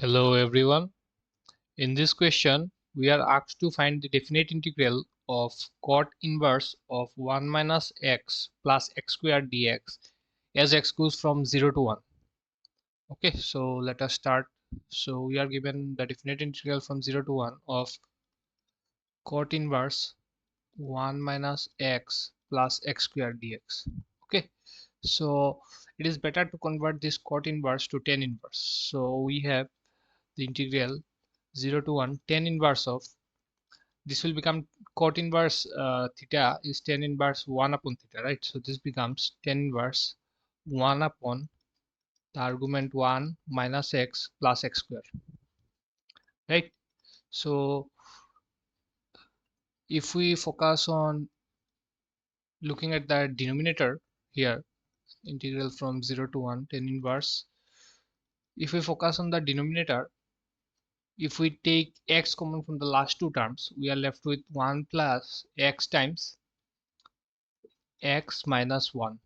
Hello everyone. In this question, we are asked to find the definite integral of cot inverse of 1 minus x plus x squared dx as x goes from 0 to 1. Okay, so let us start. So we are given the definite integral from 0 to 1 of cot inverse 1 minus x plus x squared dx. Okay, so it is better to convert this cot inverse to tan inverse. So we have the integral 0 to 1 tan inverse of this will become cot inverse theta is tan inverse 1 upon theta, right? So this becomes tan inverse 1 upon the argument 1 minus x plus x square, right? So if we focus on looking at the denominator here, integral from 0 to 1 tan inverse, if we focus on the denominator, if we take x common from the last two terms, we are left with 1 plus x times x minus 1,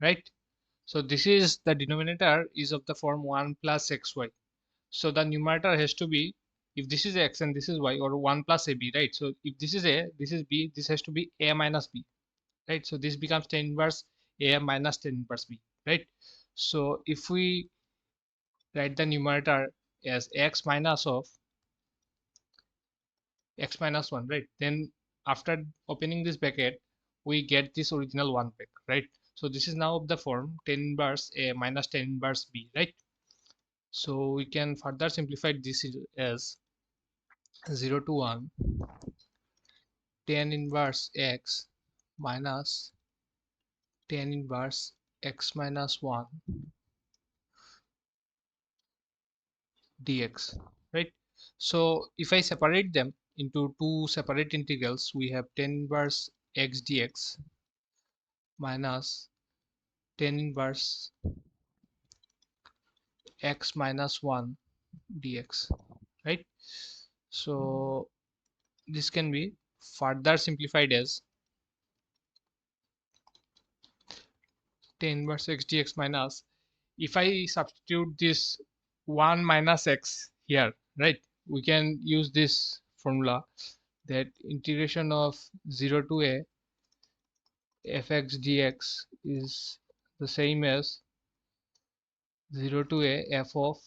right? So this is the denominator is of the form 1 plus xy. So the numerator has to be, if this is x and this is y, or 1 plus ab, right? So if this is a, this is b, this has to be a minus b, right? So this becomes tan inverse a minus tan inverse b, right? So if we write the numerator as x minus of x minus 1, right? Then after opening this bracket, we get this original 1 back, right? So this is now of the form tan inverse a minus tan inverse b, right? So we can further simplify this as 0 to 1 tan inverse x minus tan inverse x minus 1 dx, right? So if I separate them into two separate integrals, we have tan inverse x dx minus tan inverse x minus 1 dx, right? So this can be further simplified as tan inverse x dx minus, if I substitute this 1 minus x here, right, we can use this formula that integration of 0 to a fx dx is the same as 0 to a f of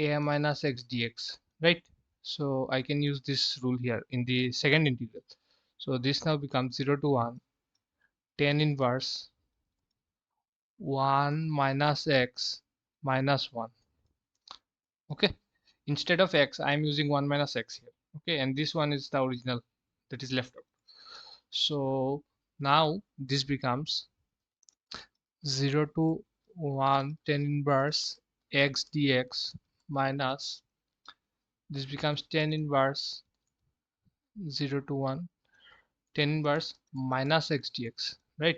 a minus x dx, right? So I can use this rule here in the second integral. So this now becomes 0 to 1 tan inverse 1 minus x minus 1. Okay, instead of x I'm using 1 minus x here. Okay, and this one is the original that is left out. So now this becomes 0 to 1 tan inverse x dx minus, this becomes tan inverse 0 to 1 tan inverse minus x dx, right?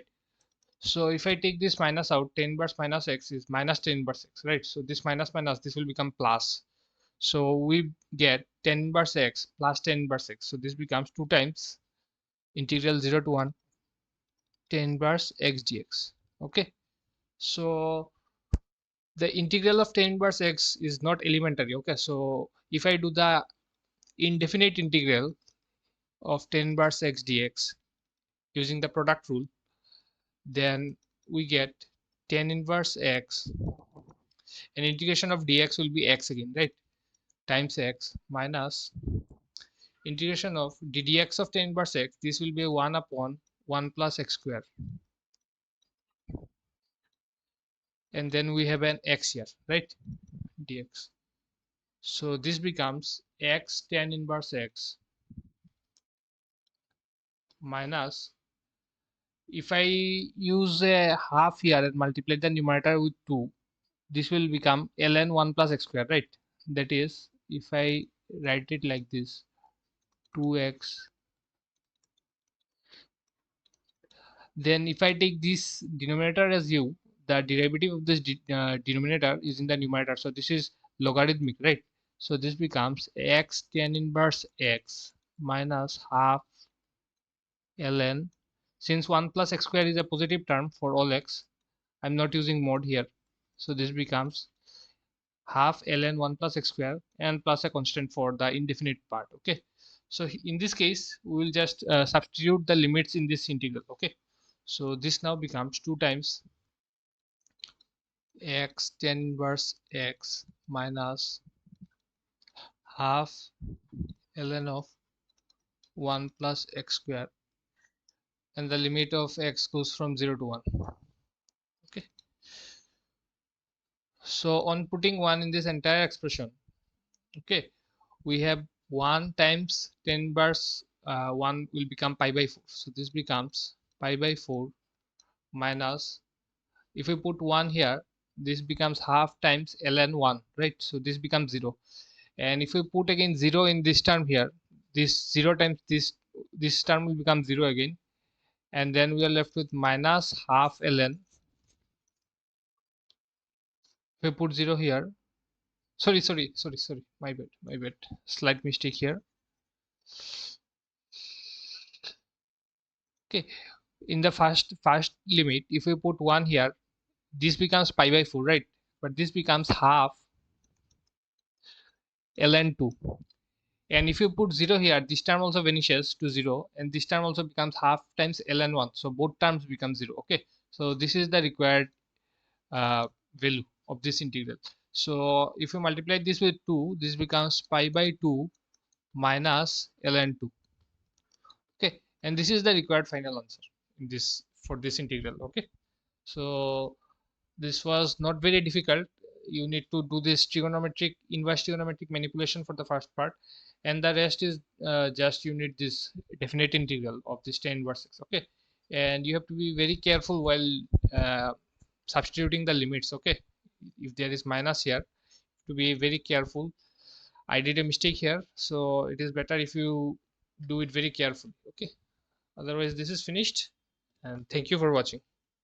So if I take this minus out, tan inverse minus x is minus tan inverse x, right? So this minus minus, this will become plus. So we get tan inverse x plus tan inverse x. So this becomes 2 times integral 0 to 1 tan inverse x dx. Okay, so the integral of tan inverse x is not elementary. Okay, so if I do the indefinite integral of tan inverse x dx using the product rule, then we get tan inverse x, and integration of dx will be x again, right, times x minus integration of ddx of tan inverse x, this will be 1 upon 1 plus x square, and then we have an x here, right, dx. So this becomes x tan inverse x minus, if I use a half here and multiply the numerator with 2, this will become ln 1 plus x square, right? That is, if I write it like this, 2x, then if I take this denominator as u, the derivative of this denominator is in the numerator, so this is logarithmic, right? So this becomes x tan inverse x minus half ln, since 1 plus x square is a positive term for all x, I'm not using mod here, so this becomes half ln 1 plus x square and plus a constant for the indefinite part. Okay, so in this case we will just substitute the limits in this integral. Okay, so this now becomes 2 times x tan inverse x minus half ln of 1 plus x square, and the limit of x goes from 0 to 1. Okay, so on putting 1 in this entire expression, okay, we have 1 times 10 bars 1 will become pi by 4, so this becomes pi by 4 minus, if we put 1 here, this becomes half times ln 1, right? So this becomes 0, and if we put again 0 in this term here, this 0 times this term will become 0 again, and then we are left with minus half ln. If we put 0 here, sorry, my bad, slight mistake here. Okay, in the first limit, if we put 1 here, this becomes pi by 4, right? But this becomes half ln 2, and if you put 0 here, this term also vanishes to 0, and this term also becomes half times ln 1, so both terms become 0. Okay, so this is the required value of this integral. So if you multiply this with 2, this becomes pi by 2 minus ln 2. Okay, and this is the required final answer in this for this integral. Okay, so this was not very difficult. You need to do this trigonometric, inverse trigonometric manipulation for the first part, and the rest is just you need this definite integral of this tan inverse x. Okay, and you have to be very careful while uh, substituting the limits. Okay, if there is minus here, to be very careful. I did a mistake here, so it is better if you do it very carefully. Okay, otherwise this is finished, and thank you for watching.